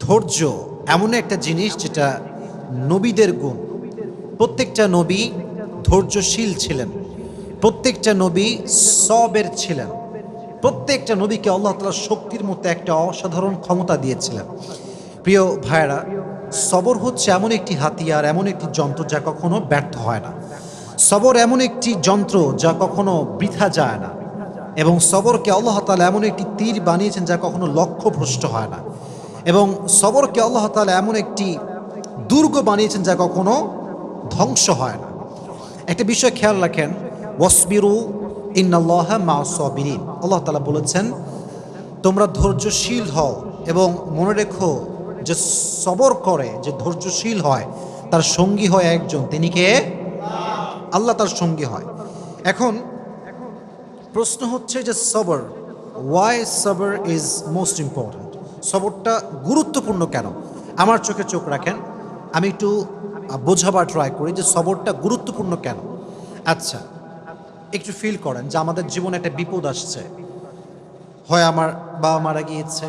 ধৈর্য এমন একটা জিনিস যেটা নবীদের গুণ। প্রত্যেকটা নবী ধৈর্যশীল ছিলেন, প্রত্যেকটা নবী সবের ছিলেন, প্রত্যেকটা নবীকে আল্লাহ তাআলা শক্তির মতো একটা অসাধারণ ক্ষমতা দিয়েছিলেন। প্রিয় ভাইয়েরা, সবর হচ্ছে এমন একটি হাতিয়ার, এমন একটি যন্ত্র যা কখনো ব্যর্থ হয় না। সবর এমন একটি যন্ত্র যা কখনো বৃথা যায় না, এবং সবরকে আল্লাহ তাআলা এমন একটি তীর বানিয়েছেন যা কখনো লক্ষ্যভ্রষ্ট হয় না, এবং সবরকে আল্লাহ তাআলা এমন একটি দুর্গ বানিয়েছেন যা কখনো ধ্বংস হয় না। একটা বিষয় খেয়াল রাখেন, ওয়াসবিরু ইন্নাল্লাহা মা'আস সাবিরিন। আল্লাহ তাআলা বলেছেন তোমরা ধৈর্যশীল হও, এবং মনে রেখো যে সবর করে, যে ধৈর্যশীল হয়, তার সঙ্গী হয় একজন, তিনি কে? আল্লাহ তার সঙ্গী হয়। এখন প্রশ্ন হচ্ছে যে সবর, ওয়াই সবর ইজ মোস্ট ইম্পর্ট্যান্ট? সবরটা গুরুত্বপূর্ণ কেন? আমার চোখে চোখ রাখেন, আমি একটু বোঝাবার ট্রাই করি যে সবরটা গুরুত্বপূর্ণ কেন। আচ্ছা, একটু ফিল করেন যে আমাদের জীবনে একটা বিপদ আসছে। হয় আমার বাবা মারা গিয়েছে,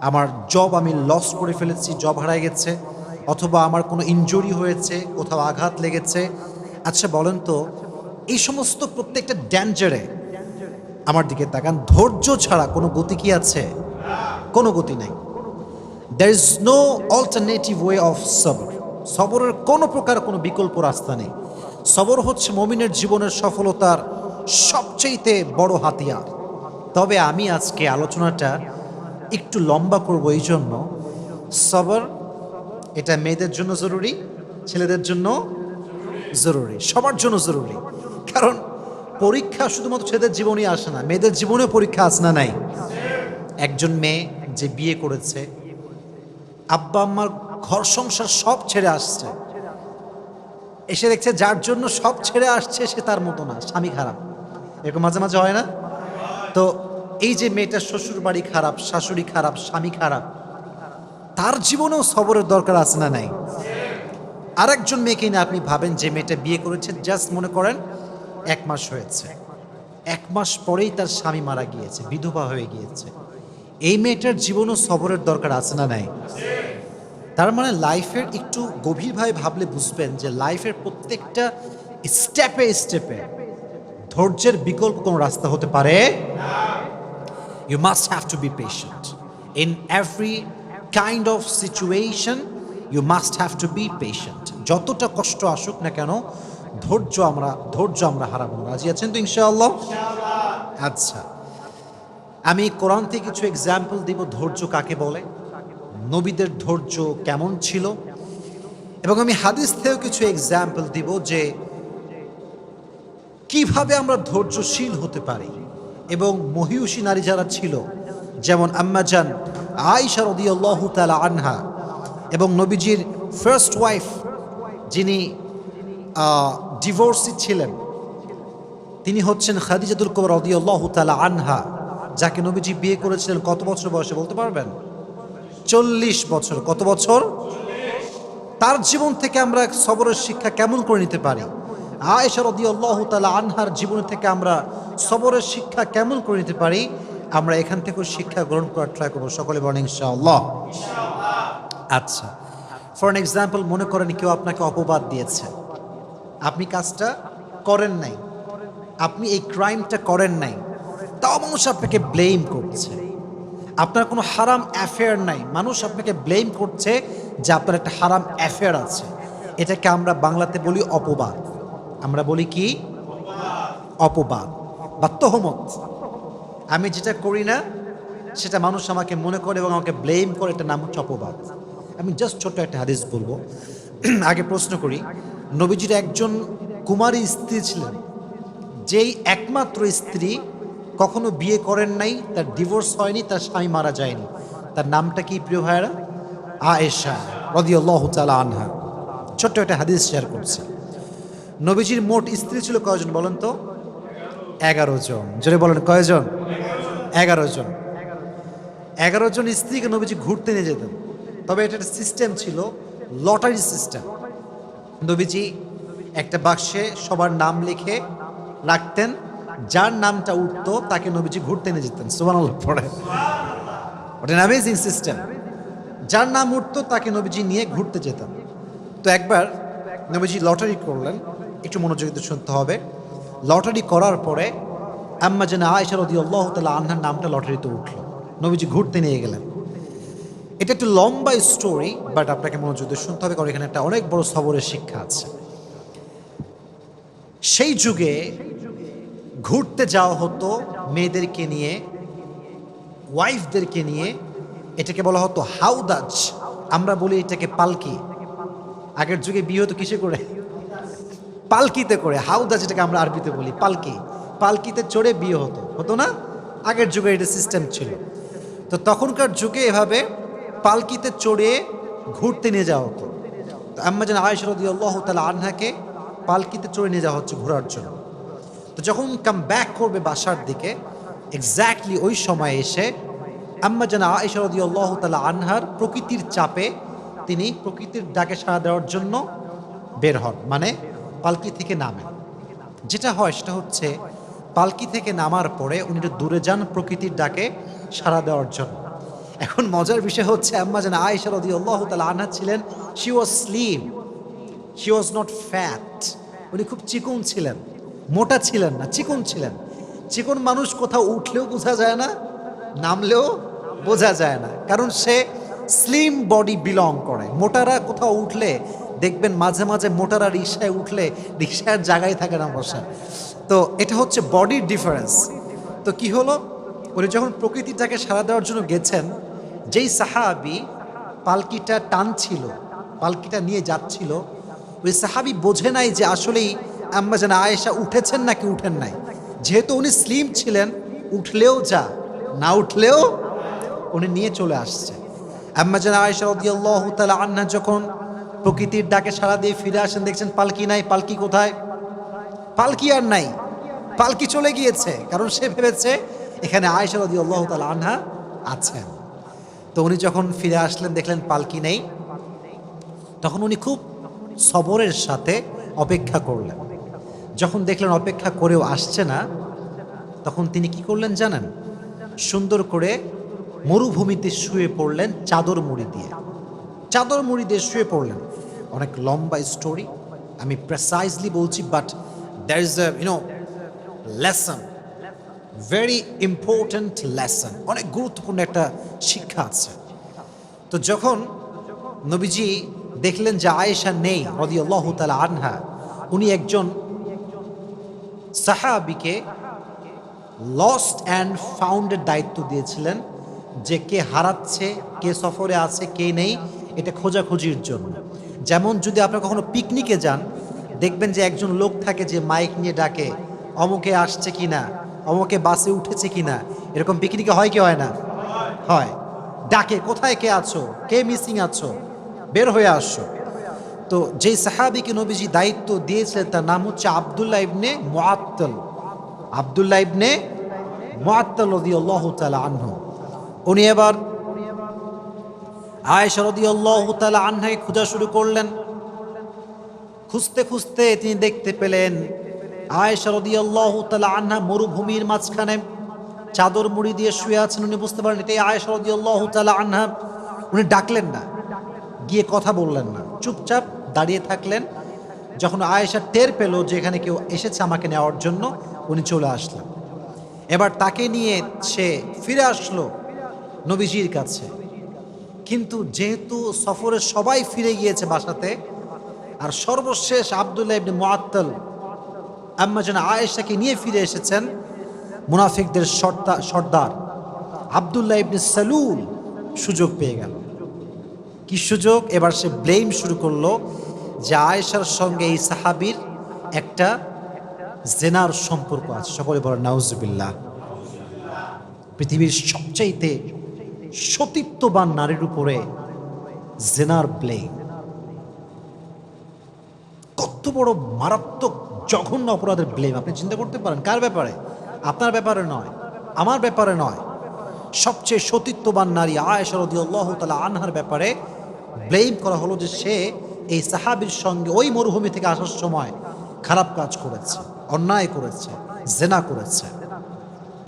আমার জব আমি লস করে ফেলেছি, জব হারায় গেছে, অথবা আমার কোনো ইনজুরি হয়েছে, কোথাও আঘাত লেগেছে। আচ্ছা বলেন তো, এই সমস্ত প্রত্যেকটা ড্যাঞ্জারে আমার দিকে তাকান, ধৈর্য ছাড়া কোনো গতি কি আছে? কোনো গতি নাই। There is no alternative way of সবর। সবরের কোনো প্রকার কোনো বিকল্প রাস্তা নেই। সবর হচ্ছে মুমিনের জীবনের সফলতার সবচেয়ে বড় হাতিয়ার। তবে আমি আজকে আলোচনাটা একটু লম্বা করব, এই জন্য সবর এটা মেয়েদের জন্য জরুরি, ছেলেদের জন্য জরুরি, সবার জন্য জরুরি। কারণ পরীক্ষা শুধুমাত্র ছেলেদের জীবনেই আসে না, মেয়েদের জীবনেও পরীক্ষা আসে না নাই? একজন মেয়ে যে বিয়ে করেছে, আব্বা আম্মার ঘর সংসার সব ছেড়ে আসছে, এসে দেখছে যার জন্য সব ছেড়ে আসছে সে তার মতো না, স্বামী খারাপ। এরকম মাঝে মাঝে হয় না? তো এই যে মেয়েটার শ্বশুর বাড়ি খারাপ, শাশুড়ি খারাপ, স্বামী খারাপ, তার জীবনেও সবরের দরকার আছে না নাই? আরেকজন মেয়েকে না আপনি ভাবেন, যে মেয়েটা বিয়ে করেছে, জাস্ট মনে করেন 1 মাস হয়েছে, 1 মাস পরেই তার স্বামী মারা গিয়েছে, বিধবা হয়ে গিয়েছে। এই মেয়েটার জীবনও সবরের দরকার আছে না নাই? তার মানে লাইফের একটু গভীরভাবে ভাবলে বুঝবেন যে লাইফের প্রত্যেকটা স্টেপে স্টেপে ধৈর্যের বিকল্প কোনো রাস্তা হতে পারে। You must have to be patient. In every kind of situation, you must have to be patient. যতটা কষ্ট আসুক না কেন, ধৈর্য আমরা হারাবো না। রাজি আছেন তো ইনশাআল্লাহ? আচ্ছা, আমি কোরআন থেকে কিছু এক্সাম্পল দিব ধৈর্য কাকে বলে, নবীদের ধৈর্য কেমন ছিল, এবং আমি হাদিস থেকেও কিছু এক্সাম্পল দিব যে কিভাবে আমরা ধৈর্যশীল হতে পারি। এবং মহিয়সী নারী যারা ছিল, যেমন আম্মা জান আয়েশা রাদিয়াল্লাহু তাআলা আনহা, এবং নবীজির ফার্স্ট ওয়াইফ যিনি ডিভোর্সি ছিলেন, তিনি হচ্ছেন খাদিজাতুল কুবরা রাদিয়াল্লাহু তাআলা আনহা, যাকে নবীজি বিয়ে করেছিলেন কত বছর বয়সে বলতে পারবেন? 40 বছর। কত বছর? তার জীবন থেকে আমরা সবরের শিক্ষা কেমন করে নিতে পারি? আয়েশা রাদিয়াল্লাহু তাআলা আনহার জীবন থেকে আমরা সবরের শিক্ষা কেমন করে নিতে পারি? আমরা এখান থেকে শিক্ষা গ্রহণ করার ট্রাই করবো। সকলে বলেন ইনশাআল্লাহ। আচ্ছা, ফর এন এক্সাম্পল, মনে করেন কেউ আপনাকে অপবাদ দিয়েছে, আপনি কাজটা করেন নাই, আপনি এই ক্রাইমটা করেন নাই, তাও মানুষ আপনাকে ব্লেম করছে। আপনার কোনো হারাম অ্যাফেয়ার নাই, মানুষ আপনাকে ব্লেম করছে যে আপনার একটা হারাম অ্যাফেয়ার আছে। এটাকে আমরা বাংলাতে বলি অপবাদ। আমরা বলি কি? অপবাদ বা তহমত। আমি যেটা করি না সেটা মানুষ আমাকে মনে করে এবং আমাকে ব্লেম করে, এটার নাম হচ্ছে অপবাদ। আমি জাস্ট ছোট্ট একটা হাদিস বলবো। আগে প্রশ্ন করি, নবীজির একজন কুমারী স্ত্রী ছিলেন, যেই একমাত্র স্ত্রী, কখনো বিয়ে করেন নাই, তার ডিভোর্স হয়নি, তার স্বামী মারা যায়নি। তার নামটা কি প্রিয় ভাইয়েরা? আয়েশা রাদিয়াল্লাহু তাআলা আনহা। ছোট্ট একটা হাদিস শেয়ার করছি। নবীজির মোট স্ত্রী ছিল কয়জন বলেন তো? 11 জন। জোরে বলেন কয়জন? 11 জন। 11 জন স্ত্রীকে নবীজি ঘুরতে নিয়ে যেতেন। তবে এটা একটা সিস্টেম ছিল, লটারি সিস্টেম। নবীজি একটা বাক্সে সবার নাম লিখে রাখতেন, যার নামটা উঠতো তাকে নবীজি ঘুরতে নিয়ে যেতেন। সুবহানাল্লাহ পড়ে। What an amazing system. যার নাম উঠতো তাকে নবীজি নিয়ে ঘুরতে যেতেন। তো একবার নবীজি লটারি করলেন, একটু মনোযোগ দিয়ে শুনতে হবে। লটারি করার পরে আম্মা জানা আয়েশা রাদিয়াল্লাহু তাআলা আনহার নামটা লটারিতে উঠল, নবীজি ঘুরতে নিয়ে গেলেন। এটা একটু লম্বা স্টোরি, বাট আপনাকে মনোযোগ দিয়ে শুনতে হবে, কারণ এখানে একটা অনেক বড় সবরের শিক্ষা আছে। সেই যুগে ঘুরতে যাওয়া হতো মেয়েদেরকে নিয়ে, ওয়াইফদেরকে নিয়ে। এটাকে বলা হতো হাউদাজ, আমরা বলি এটাকে পালকি। আগের যুগে বিয়ে হতো কিসে করে? পালকিতে করে। হাউদাজ এটাকে আমরা আরবিতে বলি পালকি। পালকিতে চড়ে বিয়ে হতো, হতো না? আগের যুগে এটা সিস্টেম ছিল। তো তখনকার যুগে এভাবে পালকিতে চড়ে ঘুরতে নিয়ে যাওয়া হতো। তো আম্মা জান আয়েশা রাদিয়াল্লাহু তাআলা আনহাকে পালকিতে চড়ে নিয়ে যাওয়া হচ্ছে ঘোরার জন্য। তো যখন কাম ব্যাক করবে বাসার দিকে, এক্স্যাক্টলি ওই সময় এসে আম্মা জান আয়েশা রাদিয়াল্লাহু তাআলা আনহার প্রকৃতির চাপে তিনি প্রকৃতির ডাকে সাড়া দেওয়ার জন্য বের হন, মানে পালকি থেকে নামেন। যেটা হয় সেটা হচ্ছে পালকি থেকে নামার পরে উনি একটু দূরে যান প্রকৃতির ডাকে সাড়া দেওয়ার জন্য। এখন মজার বিষয় হচ্ছে আম্মা জান আয়েশা রাদিয়াল্লাহু তাআলা আনহা ছিলেন, she was slim, she was not fat. উনি খুব চিকন ছিলেন, মোটা ছিলেন না, চিকন ছিলেন। চিকন মানুষ কোথাও উঠলেও বোঝা যায় না, নামলেও বোঝা যায় না, কারণ সে স্লিম বডি বিলং করে। মোটারা কোথাও উঠলে দেখবেন মাঝে মাঝে মোটারা রিকশায় উঠলে রিকশার জায়গায় থাকে না বসা। তো এটা হচ্ছে বডির ডিফারেন্স। তো কি হলো, উনি যখন প্রকৃতিটাকে সাড়া দেওয়ার জন্য গেছেন, যেই সাহাবি পালকিটা টানছিল, পালকিটা নিয়ে যাচ্ছিল, ওই সাহাবি বোঝে নাই যে আসলেই আম্মা জান আয়েশা উঠেছেন নাকি উঠেন নাই। যেহেতু উনি স্লিম ছিলেন, উঠলেও যা, না উঠলেও উনি নিয়ে চলে আসছে। আম্মা জান আয়েশা রাদিয়াল্লাহু তাআলা আনহা যখন প্রকৃতির ডাকে সাড়া দিয়ে ফিরে আসেন, দেখছেন পালকি নাই। পালকি কোথায়? পালকি আর নাই, পালকি চলে গিয়েছে, কারণ সে ভেবেছে এখানে আয়েশা রাদিয়াল্লাহু তাআলা আনহা আছেন। তো উনি যখন ফিরে আসলেন, দেখলেন পালকি নেই, তখন উনি খুব সবরের সাথে অপেক্ষা করলেন। যখন দেখলেন অপেক্ষা করেও আসছে না, তখন তিনি কি করলেন জানেন? সুন্দর করে মরুভূমিতে শুয়ে পড়লেন চাদর মুড়ি দিয়ে। চাদর মুড়ি দিয়ে শুয়ে পড়লেন। অনেক লম্বা স্টোরি, আমি প্রেসাইজলি বলছি, but there is a lesson, very important lesson, অনেক গুরুত্বপূর্ণ একটা শিক্ষা আছে। তো যখন নবীজি দেখলেন যে আয়েশা নেই রাদিয়াল্লাহু তাআলা আনহা, উনি একজন সাহাবীকে লস্ট অ্যান্ড ফাউন্ডের দায়িত্ব দিয়েছিলেন, যে কে হারাচ্ছে, কে সফরে আছে, কে নেই, এটা খোঁজাখুঁজির জন্য। যেমন যদি আপনারা কখনো পিকনিকে যান, দেখবেন যে একজন লোক থাকে যে মাইক নিয়ে ডাকে, অমুকে আসছে কিনা, অমুকে বাসে উঠেছে কিনা। এরকম পিকনিকে হয় কি হয় না? হয়। ডাকে, কোথায় কে আছো, কে মিসিং আছো, বের হয়ে আসো। তো যেই সাহাবীকে নবীজি দায়িত্ব দিয়েছিলেন তার নাম হচ্ছে আব্দুল্লাহ ইবনে মুআত্তাল। আব্দুল্লাহ ইবনে মুআত্তাল রাদিয়াল্লাহু তাআলা আনহু। উনি এবার আয়েশা রাদিয়াল্লাহু তাআলা আনহাকে খোঁজা শুরু করলেন। খুঁজতে খুঁজতে তিনি দেখতে পেলেন আয়েশা রাদিয়াল্লাহু তাআলা আনহা মরুভূমির মাঝখানে চাদর মুড়ি দিয়ে শুয়ে আছেন। উনি বুঝতে পারেন এটাই আয়েশা রাদিয়াল্লাহু তাআলা আনহা। উনি ডাকলেন না, গিয়ে কথা বললেন না, চুপচাপ দাঁড়িয়ে থাকলেন। যখন আয়েশা টের পেল যে এখানে কেউ এসেছে আমাকে নেওয়ার জন্য, উনি চলে আসলেন। এবার তাকে নিয়ে সে ফিরে আসলো নবীজির কাছে। কিন্তু যেহেতু সফরে সবাই ফিরে গিয়েছে বাসাতে, আর সর্বশেষ আব্দুল্লাহ ইবনে মুআত্তাল আম্মা জান আয়েশাকে নিয়ে ফিরে এসেছেন, মুনাফিকদের সর্দার আব্দুল্লাহ ইবনে সালুল সুযোগ পেয়ে গেল। কি সুযোগ? এবার সে ব্লেম শুরু করলো যে আয়েশার সঙ্গে এই সাহাবীর একটা জেনার সম্পর্ক আছে। সকলে বলেন নাউজুবিল্লাহ। পৃথিবীর সবচাইতে সতীত্ববান নারীর উপরে জেনার ব্লেম, কত বড় মারাত্মক জঘন্য অপরাধের ব্লেম। আপনি চিন্তা করতে পারেন কার ব্যাপারে? আপনার ব্যাপারে নয়, আমার ব্যাপারে নয়, সবচেয়ে সতীত্ববান নারী আয়েশা রাদিয়াল্লাহু তাআলা আনহার ব্যাপারে ব্লেম করা হলো যে সে এই সাহাবীর সঙ্গে ওই মরুভূমি থেকে আসার সময় খারাপ কাজ করেছে, অন্যায় করেছে, জেনা করেছে।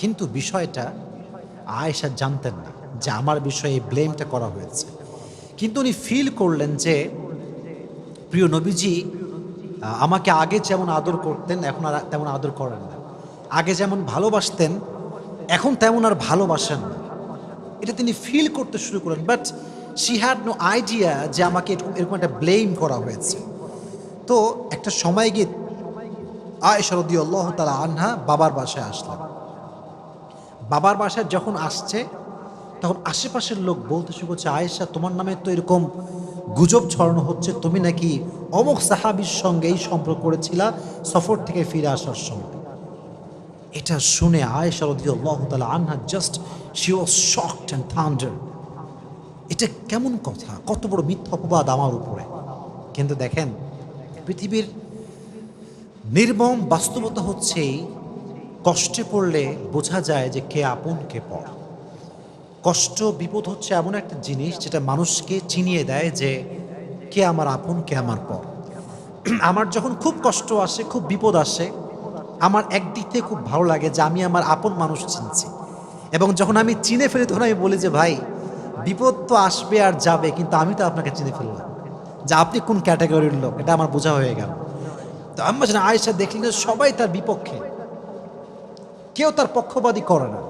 কিন্তু বিষয়টা আয়েশা জানতেন না যে আমার বিষয়ে এই ব্লেমটা করা হয়েছে। কিন্তু উনি ফিল করলেন যে প্রিয় নবীজি আমাকে আগে যেমন আদর করতেন এখন আর তেমন আদর করেন না, আগে যেমন ভালোবাসতেন এখন তেমন আর ভালোবাসেন না। এটা তিনি ফিল করতে শুরু করেন, but she had no idea যে আমাকে এরকম একটা ব্লেম করা হয়েছে। তো একটা সময় গিয়ে আয়েশা রাদিয়াল্লাহু তাআলা আনহা বাবার বাসায় আসলেন। বাবার বাসায় যখন আসছে তখন আশেপাশের লোক বলতে শুরু করছে, আয়েশা তোমার নামে তো এরকম গুজব ছড়ানো হচ্ছে, তুমি নাকি অমুক সাহাবীর সঙ্গে এই সম্পর্ক করেছিলা সফর থেকে ফিরে আসার সময়। এটা শুনে আয়েশা রাদিয়াল্লাহু তাআলা আনহা just she was shocked and thunder. এটা কেমন কথা, কত বড় মিথ্যা অপবাদ আমার উপরে। কিন্তু দেখেন, পৃথিবীর নির্মম বাস্তবতা হচ্ছে কষ্টে পড়লে বোঝা যায় যে কে আপন কে পর। কষ্ট বিপদ হচ্ছে এমন একটা জিনিস যেটা মানুষকে চিনিয়ে দেয় যে কে আমার আপন কে আমার পর। আমার যখন খুব কষ্ট আসে, খুব বিপদ আসে, আমার একদিক থেকে খুব ভালো লাগে যে আমি আমার আপন মানুষ চিনছি। এবং যখন আমি চিনে ফেলি তখন আমি বলি যে ভাই বিপদ তো আসবে আর যাবে, কিন্তু আমি তো আপনাকে চিনে ফেললাম যে আপনি কোন ক্যাটাগরির লোক, এটা আমার বোঝা হয়ে গেল। তো আম্মা জান আয়েশা দেখলেন যে সবাই তার বিপক্ষে, কেউ তার পক্ষপাতী করে না।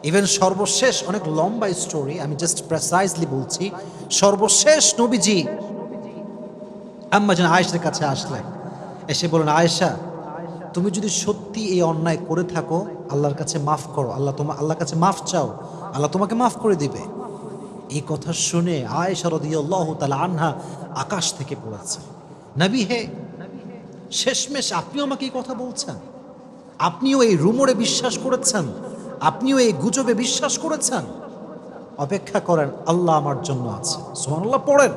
ইভেন সর্বশেষ, অনেক লম্বা স্টোরি, আমি জাস্ট প্রেসাইজলি বলছি, সর্বশেষ নবীজি আম্মা জান আয়েশার কাছে আসলেন, এসে বলেন, আয়েশা তুমি যদি সত্যি এই অন্যায় করে থাকো আল্লাহর কাছে মাফ করো, আল্লাহর কাছে মাফ চাও, আল্লাহ তোমাকে মাফ করে দিবে। এই কথা শুনে আয়েশা রাদিয়াল্লাহু তাআলা আনহা আকাশ থেকে পড়েছে, নবী হে, শেষমেশ আপনিও আমাকে এই কথা বলছেন, আপনিও এই রুমরে বিশ্বাস করেছেন, আপনিও এই গুজবে বিশ্বাস করেছেন? অপেক্ষা করেন, আল্লাহ আমার জন্য আছে। সুবহানাল্লাহ পড়েন।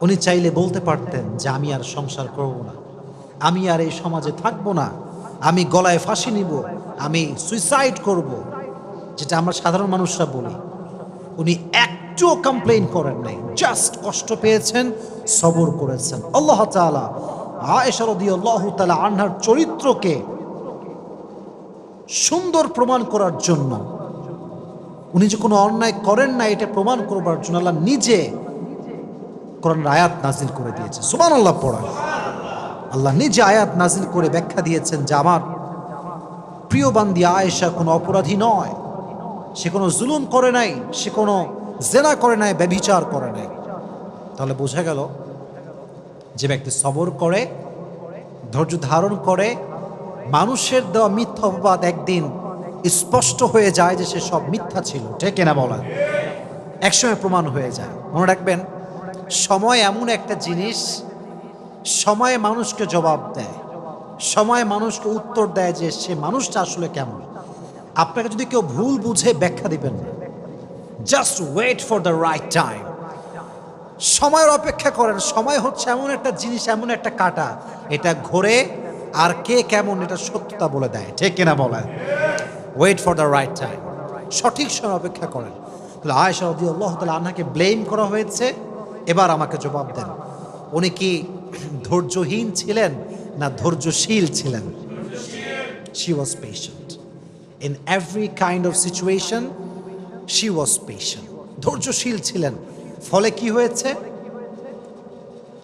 উনি চাইলে বলতে পারতেন যে আমি আর সংসার করব না, আমি আর এই সমাজে থাকবো না, আমি গলায় ফাঁসি নিব, আমি সুইসাইড করব, যেটা আমরা সাধারণ মানুষরা বলি। উনি একটুও কমপ্লেইন করেন নাই, জাস্ট কষ্ট পেয়েছেন, সবর করেছেন। আল্লাহ তাআলা আয়েশা রাদিয়াল্লাহু তাআলা আনহার চরিত্রকে সুন্দর প্রমাণ করার জন্য, উনি যে কোনো অন্যায় করেন না এটা প্রমাণ করবার জন্য আল্লাহ নিজে কোরআনের আয়াত নাজিল করে দিয়েছে। সুবহানাল্লাহ পড়া। আল্লাহ নিজে আয়াত নাজিল করে ব্যাখ্যা দিয়েছেন যে আমার প্রিয় বান্দি আয়েশা কোনো অপরাধী নয়, সে কোনো জুলুম করে নাই, সে কোনো জেনা করে নাই, ব্যভিচার করে নাই। তাহলে বোঝা গেল যে ব্যক্তি সবর করে, ধৈর্য ধারণ করে, মানুষের দেওয়া মিথ্যা অপবাদ একদিন স্পষ্ট হয়ে যায় যে সে সব মিথ্যা ছিল, ঠিক কিনা বলেন? একসময় প্রমাণ হয়ে যায়। মনে রাখবেন, সময় এমন একটা জিনিস, সময়ে মানুষকে জবাব দেয়, সময় মানুষকে উত্তর দেয় যে সে মানুষটা আসলে কেমন। আপনাকে যদি কেউ ভুল বুঝে ব্যাখ্যা দিবেন না, just wait for the right time. সময়ের অপেক্ষা করেন। সময় হচ্ছে এমন একটা জিনিস, এমন একটা কাঁটা, এটা ঘোরে আর কে কেমন এটা সত্যতা বলে দেয়, ঠিক কিনা বলেন? Wait for the right time, সঠিক সময় অপেক্ষা করেন। তাহলে আয়েশা রাদিয়াল্লাহু তাআলা আনহাকে ব্লেম করা হয়েছে, এবার আমাকে জবাব দেন, উনি কি ধৈর্যহীন ছিলেন না ধৈর্যশীল ছিলেন? She was patient. In every kind of situation, she was patient. ধৈর্যশীল ছিলেন। ফলে কি হয়েছে?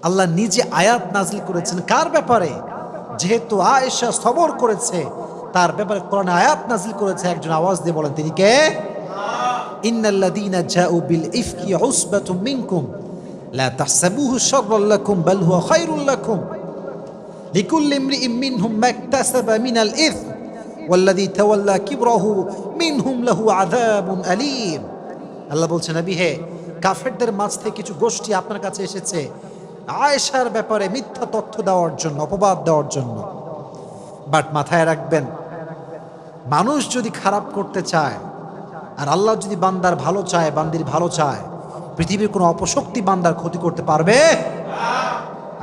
আল্লাহ নিজে আয়াত নাজিল করেছেন কার ব্যাপারে? যেহেতু আয়েশা সবর করেছে তার ব্যাপারে কোরআনে আয়াত নাজিল করেছে। একজন আওয়াজ দিয়ে বলেন, তিনি কে? ইন্নাল্লাযীনা জাউ বিল ইফকি উসবাতুম মিনকুম লা তাহসাবুহু শাররাল লাকুম বাল হুয়া খায়রুল লাকুম লিকুল্লি ইমরিইম মিনহুম মাকতাসাবা মিনাল ইসম ওয়াল্লাযী তাওয়াল্লা কিবরাহু মিনহুম লাহু আযাবুন আলীম। আল্লাহ বলছেন, নবী হে, কাফেরদের মাঝ থেকে কিছু গোষ্ঠী আপনার কাছে এসেছে আয়েশার ব্যাপারে মিথ্যা তথ্য দেওয়ার জন্য, অপবাদ দেওয়ার জন্য। বাট মাথায় রাখবেন, মানুষ যদি খারাপ করতে চায় আর আল্লাহ যদি বান্দার ভালো চায়, বান্দির ভালো চায়, পৃথিবীর কোনো অপশক্তি বান্দার ক্ষতি করতে পারবে?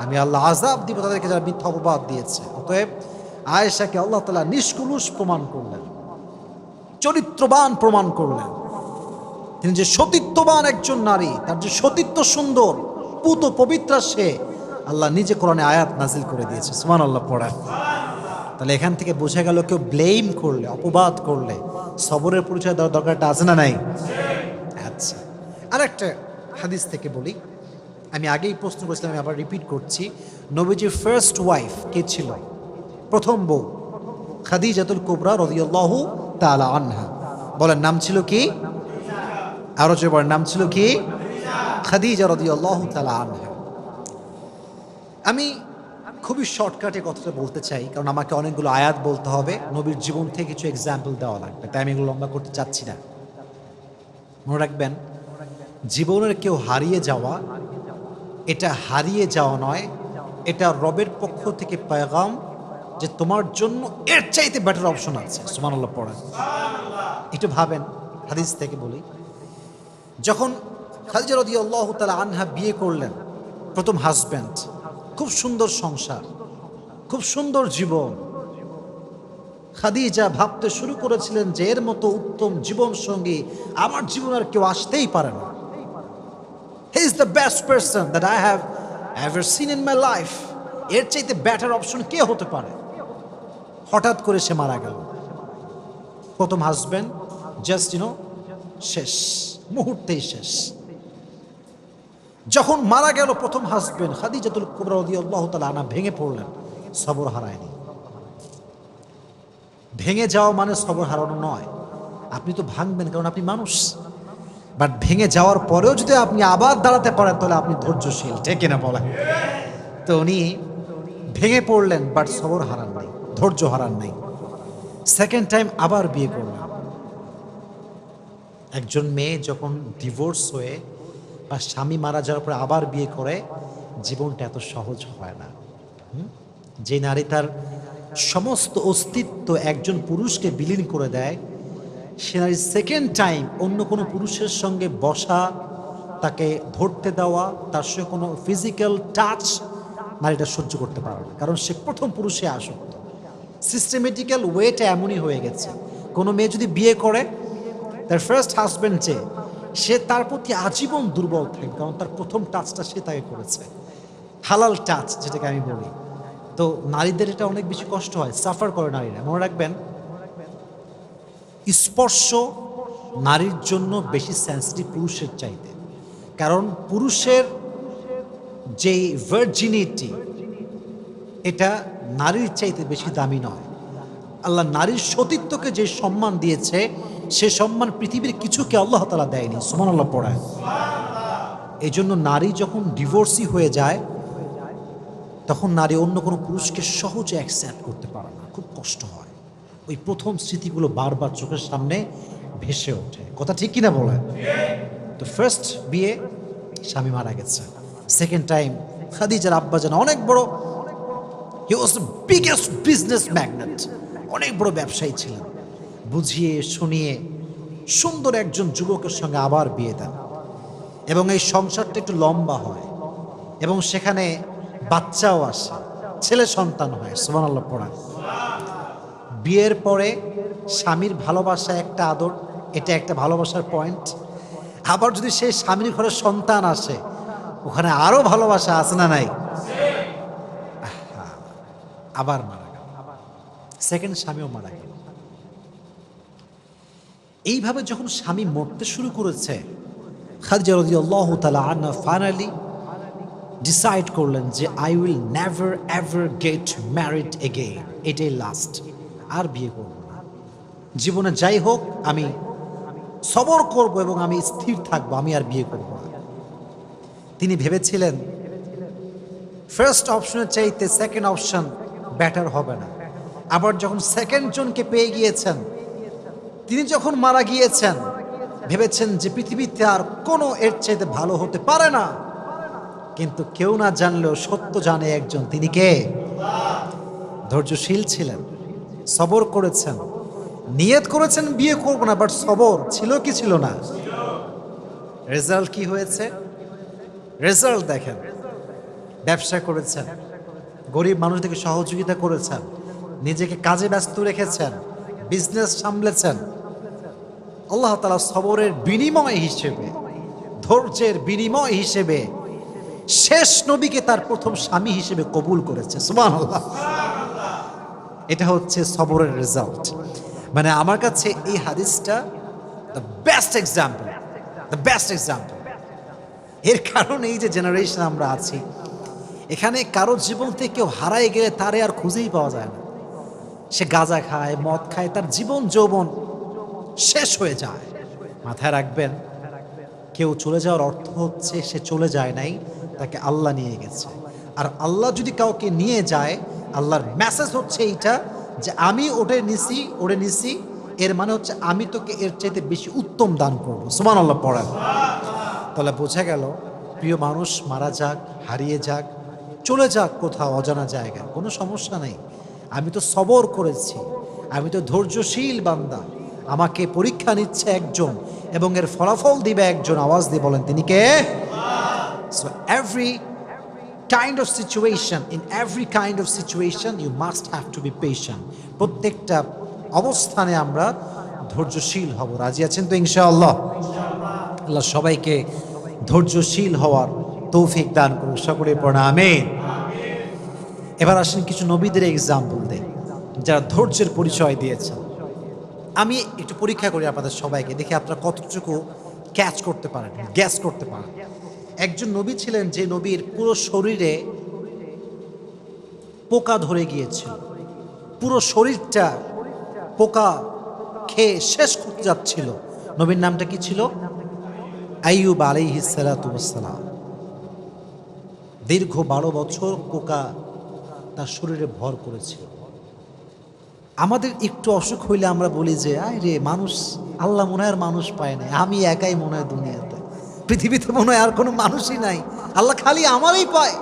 আমি আল্লাহ আযাব দিব তাদেরকে যারা মিথ্যা অপবাদ দিয়েছে। অতএব আয়েশাকে আল্লাহ তাআলা নিষ্কলুষ প্রমাণ করলেন, চরিত্রবান প্রমাণ করলেন। তিনি যে সতীত্ববান একজন নারী, তার যে সতীত্ব সুন্দর, পুত পবিত্রা, সে আল্লাহ নিজে কোরআনে আয়াত নাজিল করে দিয়েছে। সুবহানাল্লাহ পড়া। তাহলে এখান থেকে বোঝা গেল কেউ ব্লেম করলে, অপবাদ করলে সবরের পরিচয় দেওয়ার দরকারটা আছে না নাই? আচ্ছা, আরেকটা হাদিস থেকে বলি, আমি আগেই প্রশ্ন করেছিলাম, আমি আবার রিপিট করছি। নবীজির ফার্স্ট ওয়াইফ কে ছিল? প্রথম বউ খাদিজাতুল কুবরা রাদিয়াল্লাহু তাআলা আনহা। বলেন নাম ছিল কি? আরো জোরে বলেন, নাম ছিল কি? খাদিজা রাদিয়াল্লাহু তাআলা আনহা। আমি খুবই শর্টকাটে কথাটা বলতে চাই, কারণ আমাকে অনেকগুলো আয়াত বলতে হবে, নবীর জীবন থেকে কিছু এক্সাম্পল দেওয়া লাগবে, তাই আমি এগুলো লম্বা করতে চাচ্ছি না। মনে রাখবেন, জীবনের কেউ হারিয়ে যাওয়া, এটা হারিয়ে যাওয়া নয়, এটা রবের পক্ষ থেকে পেগাম যে তোমার জন্য এর চাইতে বেটার অপশন আছে। সুবহানাল্লাহ পড়েন। একটু ভাবেন, হাদিস থেকে বলি, যখন খাদিজা রাদিয়াল্লাহু তাআলা আনহা বিয়ে করলেন, প্রথম হাজব্যান্ড, খুব সুন্দর সংসার, খুব সুন্দর জীবন। খাদিজা ভাবতে শুরু করেছিলেন যে এর মতো উত্তম জীবন সঙ্গী আমার জীবন আর কেউ আসতেই পারে না। He is the best person that I have ever seen in my life. এর চাইতে বেটার অপশন কে হতে পারে? হঠাৎ করে সে মারা গেল। প্রথম হাজব্যান্ড জাস্ট শেষ, মুহূর্তেই শেষ। যখন মারা গেল প্রথম হাজব্যান্ড, খাদিজাতুল কুবরা রাদিয়াল্লাহু তাআলা আনহা ভেঙে পড়লেন। সবর হারায়নি। ভেঙে যাওয়া মানে সবর হারানো নয়। আপনি তো ভাঙবেন, কারণ আপনি মানুষ, বাট ভেঙে যাওয়ার পরেও যদি আপনি আবার দাঁড়াতে পারেন তাহলে আপনি ধৈর্যশীল, ঠিক কিনা বলেন? তো উনি ভেঙে পড়লেন, বাট সবর হারান নাই, ধৈর্য হারান নাই। সেকেন্ড টাইম আবার বিয়ে করলেন। একজন মেয়ে যখন ডিভোর্স হয়ে বা স্বামী মারা যাওয়ার পরে আবার বিয়ে করে, জীবনটা এত সহজ হয় না। যে নারী তার সমস্ত অস্তিত্ব একজন পুরুষকে বিলীন করে দেয়, সে নারী সেকেন্ড টাইম অন্য কোনো পুরুষের সঙ্গে বসা, তাকে ধরতে দেওয়া, তার সঙ্গে কোনো ফিজিক্যাল টাচ নারীটা সহ্য করতে পারে না, কারণ সে প্রথম পুরুষে আসক্ত। সিস্টেমেটিক্যাল ওয়েটা এমনই হয়ে গেছে। কোনো মেয়ে যদি বিয়ে করে তার ফার্স্ট হাজব্যান্ড, যে সে তার প্রতি আজীবন দুর্বল থাকে, কারণ তার প্রথম টাচটা সে তাকে করেছে, হালাল টাচ যেটাকে আমি বলি। তো নারীদের এটা অনেক বেশি কষ্ট হয়, সাফার করে নারীরা। মনে রাখবেন, স্পর্শ নারীর জন্য বেশি সেন্সিটিভ পুরুষের চাইতে, কারণ পুরুষের যেই ভার্জিনিটি, এটা নারীর চাইতে বেশি দামি নয়। আল্লাহ নারীর সতীত্বকে যে সম্মান দিয়েছে, সে সম্মান পৃথিবীর কিছুকে আল্লাহ তাআলা দেয়নি। সুবহানাল্লাহ পড়ায়। এই জন্য নারী যখন ডিভোর্সি হয়ে যায়, তখন নারী অন্য কোনো পুরুষকে সহজে অ্যাকসেপ্ট করতে পারে না, খুব কষ্ট হয়। ওই প্রথম স্মৃতিগুলো বারবার চোখের সামনে ভেসে ওঠে। কথা ঠিক কিনা বলেন? তো ফার্স্ট বিয়ে, স্বামী মারা গেছে। সেকেন্ড টাইম খাদিজার আব্বাজান অনেক বড়, he was the biggest business magnate, অনেক বড় ব্যবসায়ী ছিলেন। বুঝিয়ে শুনিয়ে সুন্দর একজন যুবকের সঙ্গে আবার বিয়ে দেন, এবং এই সংসারটা একটু লম্বা হয়, এবং সেখানে বাচ্চাও আসে, ছেলে সন্তান হয়। সুবহানাল্লাহ পড়া। বিয়ের পরে স্বামীর ভালোবাসা একটা আদর, এটা একটা ভালোবাসার পয়েন্ট। আবার যদি সেই স্বামীর ঘরে সন্তান আসে, ওখানে আরো ভালোবাসা আছে না নাই? আবার মারা গেল, সেকেন্ড স্বামীও মারা গেল। এইভাবে যখন স্বামী মরতে শুরু করেছে, খাদিজা রাদিয়াল্লাহু তাআলা আনহা ফাইনালি ডিসাইড করলেন যে I will never ever get married again, এটাই লাস্ট, আর বিয়ে করব না। জীবনে যাই হোক আমি সবর করব এবং আমি স্থির থাকবো, আমি আর বিয়ে করব না। তিনি ভেবেছিলেন ফার্স্ট অপশনের চাইতে সেকেন্ড অপশন বেটার হবে না। আবার যখন সেকেন্ড জনকে পেয়ে গিয়েছেন, তিনি যখন মারা গিয়েছেন, ভেবেছেন যে পৃথিবীতে আর কোনো এর চাইতে ভালো হতে পারে না। কিন্তু কেউ না জানলেও সত্য জানে একজন, তিনি কে? ধৈর্যশীল ছিলেন, সবর করেছেন, নিয়ত করেছেন বিয়ে করব না, বাট সবর ছিল কি ছিল না? রেজাল্ট কি হয়েছে? রেজাল্ট দেখেন, ব্যবসা করেছেন, গরিব মানুষদেরকে সহযোগিতা করেছেন, নিজেকে কাজে ব্যস্ত রেখেছেন, বিজনেস সামলেছেন। আল্লাহ তাআলা সবরের বিনিময় হিসেবে, ধৈর্যের বিনিময় হিসেবে শেষ নবীকে তার প্রথম স্বামী হিসেবে কবুল করেছে। সুবহানাল্লাহ। এটা হচ্ছে সবরের রেজাল্ট। মানে আমার কাছে এই হাদিসটা the best example, the best example. এর কারণ এই যে জেনারেশন আমরা আছি, এখানে কারোর জীবন থেকে কেউ হারায় গেলে তারে আর খুঁজেই পাওয়া যায় না। সে গাঁজা খায়, মদ খায়, তার জীবন যৌবন শেষ হয়ে যায়। মাথায় রাখবেন, কেউ চলে যাওয়ার অর্থ হচ্ছে সে চলে যায় নাই, তাকে আল্লাহ নিয়ে গেছে। আর আল্লাহ যদি কাউকে নিয়ে যায়, আল্লাহর মেসেজ হচ্ছে এইটা যে আমি ওরে নিছি, এর মানে হচ্ছে আমি তোকে এর চাইতে বেশি উত্তম দান করবো। সুবহানাল্লাহ পড়েন। তাহলে বোঝা গেল, প্রিয় মানুষ মারা যাক, হারিয়ে যাক, চলে যাক কোথাও অজানা জায়গায়, কোনো সমস্যা নেই। আমি তো সবর করেছি, আমি তো ধৈর্যশীল বান্দা। আমাকে পরীক্ষা নিচ্ছে একজন এবং এর ফলাফল দিবে একজন। আওয়াজ দিয়ে বলেন তিনি কে? So every kind of situation, in every kind of situation you must have to be patient. প্রত্যেকটা অবস্থানে আমরা ধৈর্যশীল হব। রাজি আছেন তো ইনশাআল্লাহ? আল্লাহ সবাইকে ধৈর্যশীল হওয়ার তৌফিক দান করুন। সকলে পড়া আমিন। এবার আসেন কিছু নবীদের এক্সাম্পল দেই যারা ধৈর্যের পরিচয় দিয়েছেন। আমি একটু পরীক্ষা করি আপনাদের সবাইকে, দেখি আপনারা কতটুকু ক্যাচ করতে পারেন, গ্যাস করতে পারেন। একজন নবী ছিলেন যে নবীর পুরো শরীরে পোকা ধরে গিয়েছিল, পুরো শরীরটা পোকা খেয়ে শেষ করতে যাচ্ছিল। নবীর নামটা কি ছিল? আইয়ুব আলাইহিস সালাতু ওয়াস সালাম। দীর্ঘ 12 বছর পোকা তার শরীরে ভর করেছিল। আমাদের একটু অসুখ হইলে আমরা বলি যে আয় রে মানুষ, আল্লাহ মনে হয় মানুষ পায় না, আমি একাই মনে হয় দুনিয়াতে, পৃথিবীতে মনে হয় আর কোনো মানুষই নাই, আল্লাহ খালি আমারই পায়,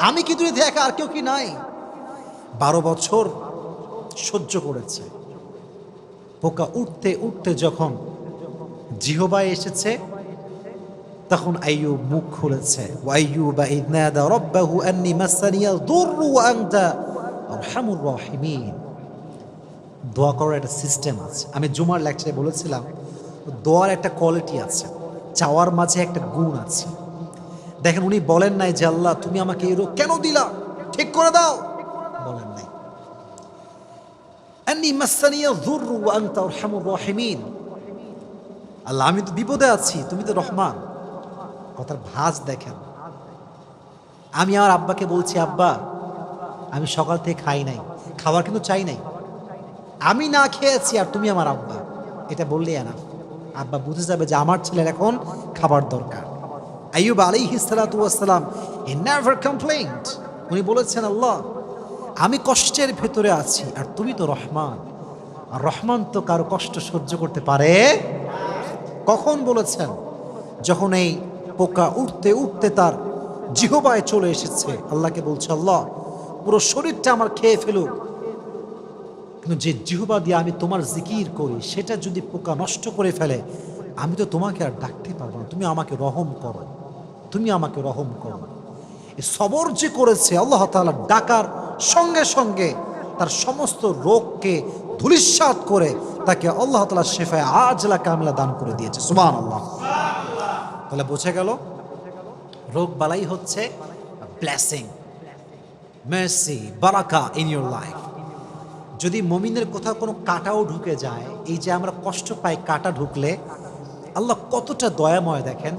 আমি কি দুনিয়াতে একা, আর কেউ কি নাই? 12 বছর সহ্য করেছে। পোকা উঠতে উঠতে যখন জিহবায় এসেছে, তখন আইয়ুব মুখ খুলেছে। ওয়াইয়ুবা ইয নাদা রাব্বাহু আন্নী মাসানিয়াল দুররু ওয়া আনতা আরহামুর রাহিমিন। দোয়া করার একটা সিস্টেম আছে। আমি জুমার লেকচারে বলেছিলাম, দোয়ার একটা কোয়ালিটি আছে, চাওয়ার মাঝে একটা গুণ আছে। দেখেন, উনি বলেন নাই যে আল্লাহ তুমি আমাকে এই রোগ কেন দিলা, ঠিক করে দাও, বলেন নাই। আন্নী মাসানিয়াল দুররু ওয়া আনতা আরহামুর রাহিমিন, আল্লাহ আমি তো বিপদে আছি, তুমি তো রহমান। কথার ভাঁজ দেখেন। আমি আমার আব্বাকে বলছি, আব্বা আমি সকাল থেকে খাই নাই, খাবার কিন্তু চাই নাই, আমি না খেয়েছি আর তুমি আমার আব্বা, এটা বললেই না, আব্বা বুঝে যাবে যে আমার ছেলের এখন খাবার দরকার। আইয়ুব আলাইহিস সালাতু ওয়াস সালাম হি নেভার কমপ্লেইনড। উনি বলেছেন, আল্লাহ আমি কষ্টের ভেতরে আছি আর তুমি তো রহমান, আর রহমান তো কারো কষ্ট সহ্য করতে পারে। কখন বলেছেন? যখন এই পোকা উঠতে উঠতে তার জিহবায় চলে এসেছে। আল্লাহকে বলছে, আল্লাহ পুরো শরীরটা আমার খেয়ে ফেলুক, কিন্তু যে জিহবা দিয়ে আমি তোমার জিকির করি সেটা যদি পোকা নষ্ট করে ফেলে, আমি তো তোমাকে আর ডাকতে পারবো না, তুমি আমাকে রহম করো, তুমি আমাকে রহম করো। এই সবর যে করেছে, আল্লাহ তাআলা ডাকার সঙ্গে সঙ্গে তার সমস্ত রোগকে ধূলিসাৎ করে তাকে আল্লাহ তাআলা শিফায়ে আজলা কামিলা দান করে দিয়েছে। সুবহানাল্লাহ। তাহলে বোঝা গেল, রোগ বালাই হচ্ছে ব্লেসিং, মার্সি, বারাকা ইন ইউর লাইফ। যদি মুমিনের কোথাও কোনো কাঁটাও ঢুকে যায়, এই যে আমরা কষ্ট পাই কাঁটা ঢুকলে, আল্লাহ কতটা দয়াময় দেখেন।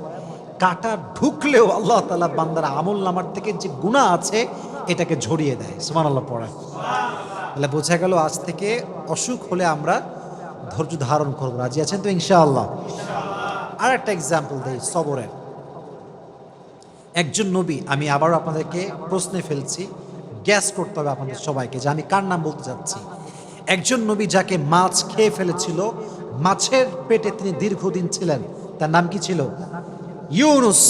কাঁটা ঢুকলেও আল্লাহ তাআলা বান্দার আমল নামার থেকে যে গুনাহ আছে এটাকে ঝরিয়ে দেয়। সুবহানাল্লাহ পড়া। তাহলে বোঝা গেল, আজ থেকে অসুখ হলে আমরা ধৈর্য ধারণ করবো। রাজি আছেন তো ইনশাআল্লাহ? আর একটা এক্সাম্পল দেই সবরের। একজন নবী, আমি আবারও আপনাদেরকে প্রশ্নে ফেলছি, গ্যাস করতে হবে আপনাদের সবাইকে যে আমি কার নাম বলতে যাচ্ছি। একজন নবী যাকে মাছ খেয়ে ফেলেছিল, মাছের পেটে তিনি দীর্ঘদিন ছিলেন, তার নাম কি ছিল? ইউনুস।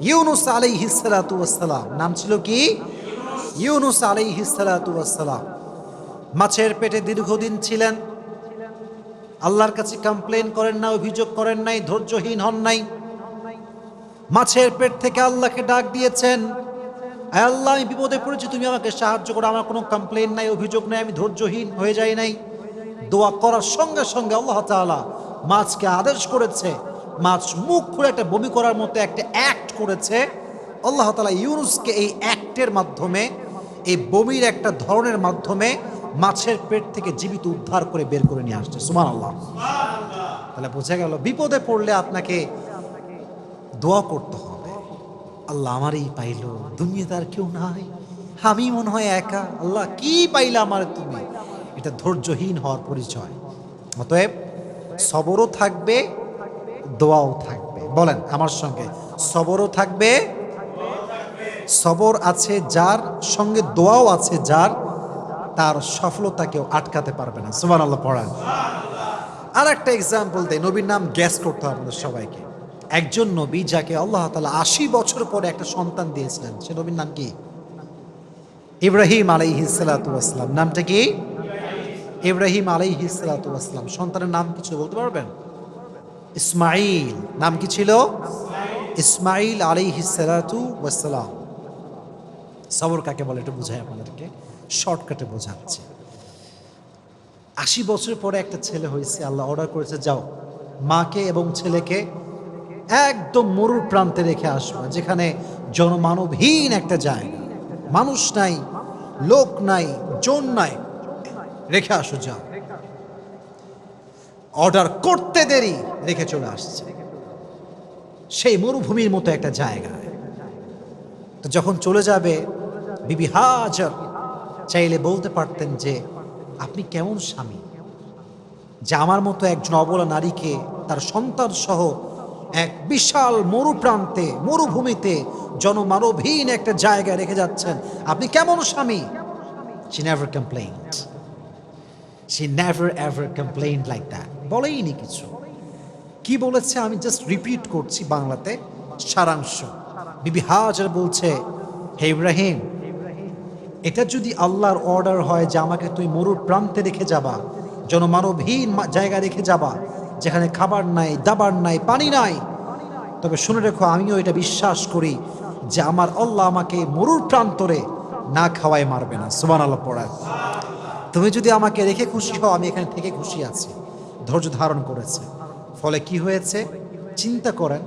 ইউনুস আলাইহিস সালাতু ওয়াস সালাম। নাম ছিল কি? ইউনুস আলাইহিস সালাতু ওয়াস সালাম। মাছের পেটে দীর্ঘদিন ছিলেন, আল্লাহর কাছে কমপ্লেন করেন না, অভিযোগ করেন নাই, ধৈর্যহীন হন নাই। মাছের পেট থেকে আল্লাহকে ডাক দিয়েছেন, আল্লাহ আমি বিপদে পড়েছি, তুমি আমাকে সাহায্য করো, আমার কোনো কমপ্লেন নাই, অভিযোগ নাই, আমি ধৈর্যহীন হয়ে যাই নাই। দোয়া করার সঙ্গে সঙ্গে আল্লাহ তাআলা মাছকে আদেশ করেছে, মাছ মুখ খুলে একটা বমি করার মতো একটা অ্যাক্ট করেছে। আল্লাহ তাআলা ইউনুসকে এই অ্যাক্টের মাধ্যমে, এই বমির একটা ধরনের মাধ্যমে মাছের পেট থেকে জীবিত উদ্ধার করে বের করে নিয়ে আসছে। সুবহানাল্লাহ। তাহলে বোঝা গেল, বিপদে পড়লে আপনাকে দোয়া করতে হবে, আল্লাহ আমারই পাইলো, দুনিয়াতে আর কেউ নাই, আমি মনে হয় একা, আল্লাহ কি পাইলা আমার তুমি। এটা ধৈর্যহীন হওয়ার পরিচয়। অতএব সবরও থাকবে, দোয়াও থাকবে। বলেন আমার সঙ্গে, সবরও থাকবে, সবর আছে যার সঙ্গে দোয়াও আছে যার, তার সফলতা কেউ আটকাতে পারবে না। সুবহানাল্লাহ পড়ান। আর একটা এক্সাম্পল দেয়, নবীর নাম গ্যাস করতে হবে আমাদের সবাইকে। একজন নবী যাকে আল্লাহ তাআলা ৮০ বছর পরে একটা সন্তান দিয়েছিলেন, সে নবীর নাম কি? ইব্রাহিম আলাইহিস সালাতু ওয়াস সালাম। নামটা কি? ইব্রাহিম আলাইহিস সালাতু ওয়াস সালাম। সন্তানের নাম কিছু বলতে পারবেন? ইসমাইল। নাম কি ছিল? ইসমাইল আলাইহিস সালাতু ওয়াস সালাম। সবর কাকে বলে একটু বুঝাই আপনাদেরকে, শর্টকাটে বোঝাচ্ছি। ৮০ বছর পরে একটা ছেলে হয়েছে, আল্লাহ অর্ডার করেছে যাও মাকে এবং ছেলেকে একদম মরুর প্রান্তে রেখে আসবে, যেখানে জনমানবহীন একটা জায়গা, মানুষ নাই, লোক নাই, জন নাই, রেখে আসো যাও। অর্ডার করতে দেরি, রেখে চলে আসছে সেই মরুভূমির মতো একটা জায়গায়। তো যখন চলে যাবে, বিবি হাজার চাইলে বলতে পারতেন যে আপনি কেমন স্বামী যে আমার মতো একজন অবলা নারীকে তার সন্তান সহ এক বিশাল মরুপ্রান্তে, মরুভূমিতে, জনমানবহীন একটা জায়গায় রেখে যাচ্ছেন, আপনি কেমন স্বামী? She never complained. She never ever complained like that. বলেইনি কিছু। কি বলেছে আমি জাস্ট রিপিট করছি বাংলাতে সারাংশ। বিবি হাজার বলছে, হে ইব্রাহিম, এটা যদি আল্লাহর অর্ডার হয় যে আমাকে তুই মরুর প্রান্তে রেখে যাবা, জনমানবহীন জায়গা রেখে যাবা, যেখানে খাবার নাই, দাবার নাই, পানি নাই, তবে শুনে রেখো আমিও এটা বিশ্বাস করি যে আমার আল্লাহ আমাকে মরুর প্রান্তরে না খাওয়াই মারবে না। সুবহানাল্লাহ পড়ায়। তুমি যদি আমাকে রেখে খুশি হও, আমি এখানে থেকে খুশি আছি। ধৈর্য ধারণ করেছে। ফলে কি হয়েছে চিন্তা করেন,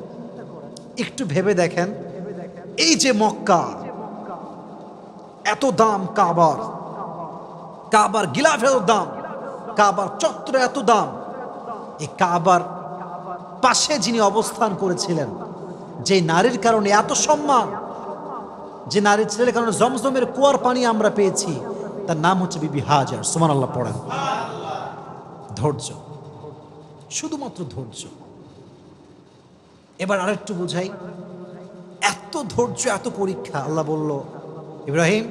একটু ভেবে দেখেন, এই যে মক্কা, এত দাম কাবার, কাবার গিলাফের দাম, কাবার চত্বরে এত দাম, এই কাবার পাশে যিনি অবস্থান করেছিলেন, যে নারীর কারণে এত সম্মান, যে নারীর ছেলের কারণে জমজমের কুয়ার পানি আমরা পেয়েছি, তার নাম হচ্ছে বিবি হাজার। সুবহানাল্লাহ পড়েন। ধৈর্য, শুধুমাত্র ধৈর্য। এবার আরেকটু বুঝাই, এত ধৈর্য, এত পরীক্ষা। আল্লাহ বলল, ইব্রাহিম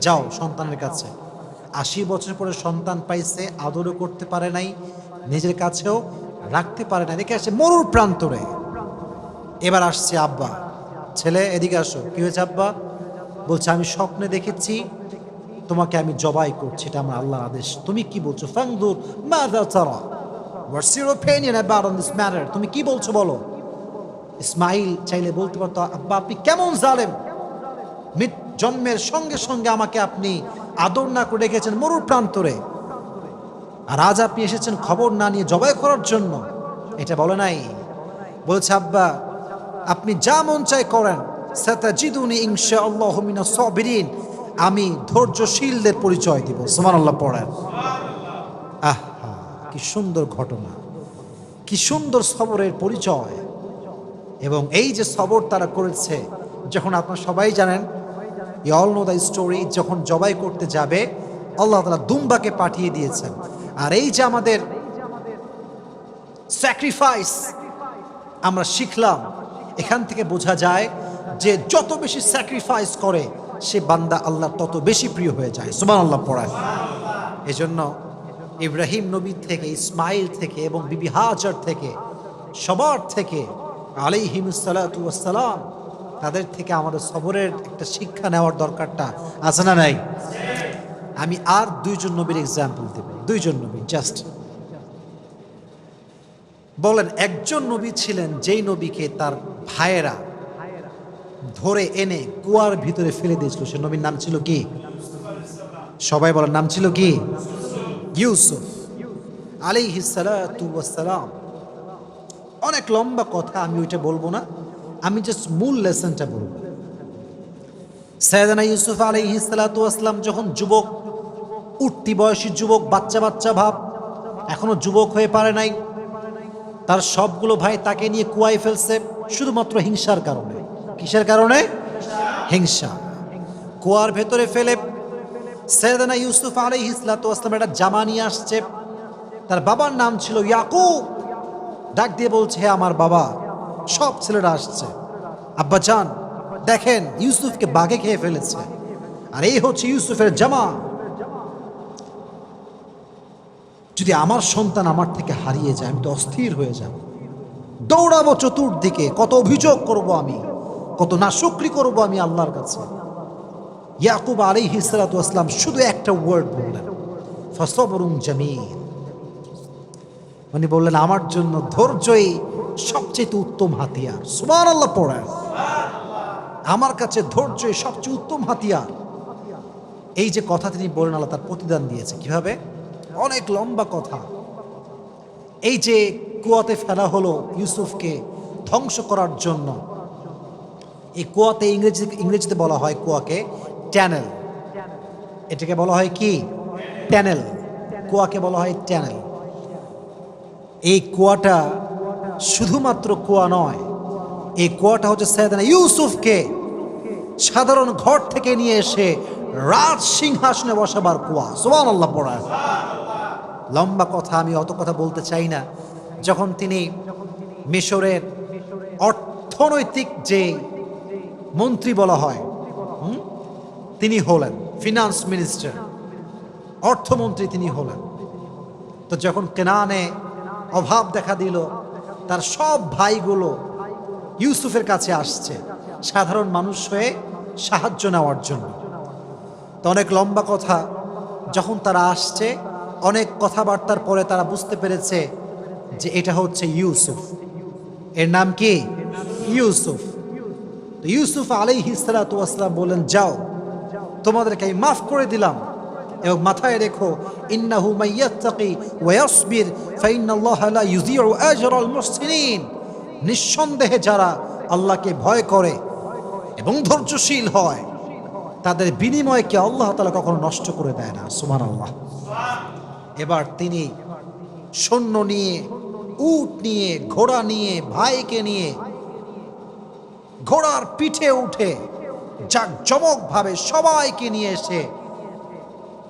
যাও সন্তানের কাছে। ৮০ বছর পরে সন্তান পাইছে, আদরও করতে পারে নাই, নিজের কাছেও রাখতে পারে না, রেখে আসছে মরুর প্রান্তরে। এবার আসছে আব্বা, ছেলে এদিকে আসো। কি হয়েছে আব্বা? বলছে আমি স্বপ্নে দেখেছি তোমাকে আমি জবাই করছি, এটা আমার আল্লাহর আদেশ। তুমি কি বলছো? ফাংদুর মাযা তারা, what's your opinion about on this matter? তুমি কি বলছো বলো। ইসমাইল চাইলে বলতে পারতো, আব্বা আপনি কেমন জালেম, জন্মের সঙ্গে সঙ্গে আমাকে আপনি আদর না করে রেখেছেন মরুর প্রান্তরে, আর আজ আপনি এসেছেন খবর না নিয়ে জবাই করার জন্য। এটা বলে নাই। বলছে আব্বা আপনি যা মন চাই করেন, সাতাজিদুনি ইনশাআল্লাহু মিনাস সাবিরিন, আমি ধৈর্যশীলদের পরিচয় দিব। সুবহানাল্লাহ পড়েন। আহা কি সুন্দর ঘটনা, কি সুন্দর সবরের পরিচয়। এবং এই যে সবর তারা করেছে, যখন আপনারা সবাই জানেন, you all know the story, যখন জবাই করতে যাবে আল্লাহ তাআলা দুম্বাকে পাঠিয়ে দিয়েছেন। আর এই যে আমাদের স্যাক্রিফাইস আমরা শিখলাম, এখান থেকে বোঝা যায় যে যত বেশি স্যাক্রিফাইস করে সে বান্দা আল্লাহ তত বেশি প্রিয় হয়ে যায়। সুবহানাল্লাহ পড়ায়। এজন্য ইব্রাহিম নবী থেকে, ইসমাইল থেকে এবং বিবি হাজার থেকে, সবার থেকে আলাইহিমুস সালাতু ওয়াস সালাম, তাদের থেকে আমাদের সবরের একটা শিক্ষা নেওয়ার দরকারটা আছে না নাই? আমি আর দুইজন নবীর এক্সাম্পল দেব, দুইজন নবী জাস্ট। বলেন একজন নবী ছিলেন যেই নবীকে তার ভাইয়েরা ধরে এনে কুয়ার ভিতরে ফেলে দিয়েছিল, সে নবীর নাম ছিল কি? সবাই বলেন নাম ছিল কি? ইউসুফ আলাইহিস সালাতু ওয়াস সালাম। অনেক লম্বা কথা, আমি ওইটা বলবো না, আমি জাস্ট মূল লেসনটা বলবো। সাইয়েদনা ইউসুফ আলাইহিস সালাতু ওয়াস সালাম যখন যুবক, উঠতি বয়সী যুবক, বাচ্চা বাচ্চা ভাব, এখনো যুবক হয়ে পারে নাই, তার সবগুলো ভাই তাকে নিয়ে কুয়ায় ফেলছে, শুধুমাত্র হিংসার কারণে। কিসের কারণে? হিংসা। কুয়ার ভেতরে ফেলে সাইয়েদনা ইউসুফ আলাইহিস সালাতু ওয়াস সালাম একটা জামা নিয়ে আসছে। তার বাবার নাম ছিল ইয়াকুব। ডাক দিয়ে বলছে, হে আমার বাবা, সব ছেলেরা আসছে, আব্বা জান দেখেন ইউসুফকে বাঘে খেয়ে ফেলেছে, আর এই হচ্ছে ইউসুফের জামা। যদি আমার সন্তান আমার থেকে হারিয়ে যায় আমি তো অস্থির হয়ে যাব, দৌড়াবো চতুর্দিকে, কত অভিযোগ করব আমি, কত নাশুকরি করব আমি আল্লাহর কাছে। ইয়াকুব আলাইহিস সালাতু ওয়াস সালাম শুধু একটা ওয়ার্ড বললেন, ফাসবরুন জামিল। উনি বললেন, আমার জন্য ধৈর্যই সবচেয়ে উত্তম হাতিয়ার। সুবহানাল্লাহ পড়েন। আমার কাছে ধৈর্যই সবচেয়ে উত্তম হাতিয়ার। এই যে কথা তিনি বলেন, আল্লাহ তার প্রতিদান দিয়েছে। কিভাবে? অনেক লম্বা কথা। এই যে কুয়াতে ফেলা হলো ইউসুফকে ধ্বংস করার জন্য, এই কুয়াতে ইংরেজিতে বলা হয় কুয়াকে ট্যানেল। এটাকে বলা হয় কি? ট্যানেল। কুয়াকে বলা হয় ট্যানেল। এই কুয়াটা শুধুমাত্র কুয়া নয়, এই কুয়াটা হচ্ছে সাইয়েদনা ইউসুফকে সাধারণ ঘর থেকে নিয়ে এসে রাজ সিংহাসনে বসাবার কুয়া। সুবহানাল্লাহ পড়া। লম্বা কথা, আমি অত কথা বলতে চাই না। যখন তিনি মিশরের অর্থনৈতিক যে মন্ত্রী বলা হয়, তিনি হলেন ফিনান্স মিনিস্টার, অর্থমন্ত্রী তিনি হলেন। তো যখন কেনানে অভাব দেখা দিল, তার সব ভাইগুলো ইউসুফের কাছে আসছে সাধারণ মানুষ হয়ে সাহায্য নেওয়ার জন্য। তো অনেক লম্বা কথা, যখন তারা আসছে অনেক কথাবার্তার পরে তারা বুঝতে পেরেছে যে এটা হচ্ছে ইউসুফ। এর নাম কি? ইউসুফ। তো ইউসুফ আলাইহিস সালাতু ওয়াস সালাম বলেন, যাও, তোমাদেরকে আমি মাফ করে দিলাম, এবং মাথায় রেখো, ইন্নাহু মাইয়াত্তাকি ওয়া ইয়াসবির ফাইন্নাল্লাহা লা ইউযিউ আজরাল মুহসিনিন। নিঃসন্দেহে যারা আল্লাহকে ভয় করে এবং ধৈর্যশীল হয় তাদের বিনিময়কে আল্লাহ তাআলা কখনো নষ্ট করে দেয় না। সুবহানাল্লাহ। এবার তিনি সৈন্য নিয়ে, উট নিয়ে, ঘোড়া নিয়ে, ভাইকে নিয়ে ঘোড়ার পিঠে উঠে জাঁকজমকভাবে সবাইকে নিয়ে এসে